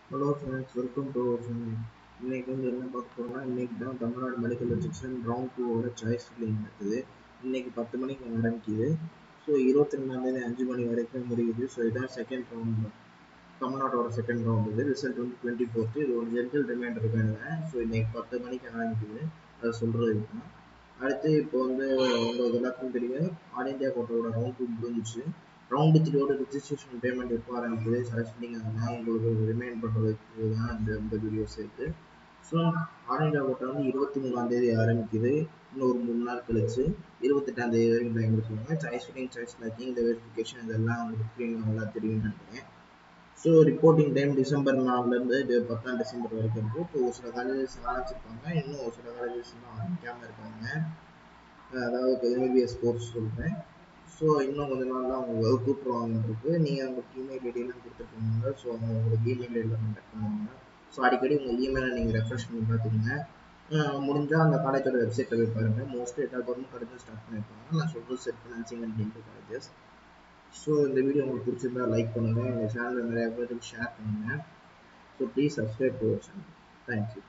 Hello friends, welcome to our channel. இன்னைக்கு என்ன பார்க்க போறோம்னா, இன்னைக்கு தான் Tamil Nadu medical education round 2 choice filling நடக்குது. இன்னைக்கு 10 மணிக்கு ஆரம்பிக்குது. ஸோ 22ஆம் தேதி 5 மணி வரைக்கும் முடியுது. ஸோ இதான் செகண்ட் ரவுண்ட், தமிழ்நாட்டோட செகண்ட் ரவுண்ட். இது ரிசல்ட் 24th. இது ஒரு ஜென்ரல் ரிமைண்டர் இருக்காங்க. ஸோ இன்னைக்கு 10 மணிக்கு ஆரம்பிக்குது. அதை சொல்றது தான். அடுத்து இப்போ உங்களுக்கு எல்லாத்துக்கும் தெரியும், ஆல் இந்தியா கோட்டாவோட ரவுண்ட் 2 முடிஞ்சிச்சு. ரவுண்டு 3யோட ரிஜிஸ்ட்ரேஷன் பேமெண்ட் எப்போ ஆரம்பிக்குது, செலக்ஷனிங் அதெல்லாம் உங்களுக்கு ரிமைண்ட் பண்ணுறதுக்கு தான் இந்த வீடியோஸ் இருக்குது. ஸோ ஆல் இந்தியா கோட்டா 23ஆம் தேதி ஆரம்பிக்குது. இன்னும் ஒரு 3 நாள் கழிச்சு 28ஆம் தேதி வரைக்கும் டைம் கொடுத்துருவாங்க. சாய்ஸ் ஃபில்லிங், சாய்ஸ் மேக்கிங், இந்த வெரிஃபிகேஷன் இதெல்லாம் உங்களுக்கு நல்லா தெரியும்னு நினைக்கிறேன். ஸோ ரிப்போர்ட்டிங் டைம் டிசம்பர் 4லேருந்து 10 டிசம்பர் வரைக்கும் இருக்கும். இப்போ ஒரு சில காலேஜஸ் ஆரம்பிச்சிருப்பாங்க, இன்னும் ஒரு சில காலேஜஸ் இன்னும் ஆரம்பிக்காமல் இருக்காங்க. அதாவது எம்பிபிஎஸ் கோர்ஸ் சொல்கிறேன். ஸோ இன்னும் கொஞ்ச நாள் தான் அவங்க கூப்பிட்ருவாங்கன்றது. நீங்கள் உங்களுக்கு இமெயில் ஐடியெல்லாம் கொடுத்துருக்கீங்க. ஸோ அவங்க உங்களுக்கு இமெயில் ஐடியில் கான்டாக்ட் பண்ணுவாங்க. ஸோ அடிக்கடி உங்கள் இமெயிலை நீங்கள் ரெஃப்ரெஷ் பண்ணி பார்த்துக்கோங்க. முடிஞ்சால் அந்த காலேஜோட வெப்சைட்டில் போய் பாருங்கள். மோஸ்ட்லி எல்லா கவர்மெண்ட் காலேஜும் ஸ்டார்ட் பண்ணியிருப்பாங்க. நான் சொல்கிறது set financing and dental colleges. So இந்த வீடியோ உங்களுக்கு பிடிச்சிருந்தா லைக் பண்ணுங்கள். எங்கள் சேனலில் நிறையா பேருக்கு ஷேர் பண்ணுங்கள். So please subscribe to our channel. Thank you.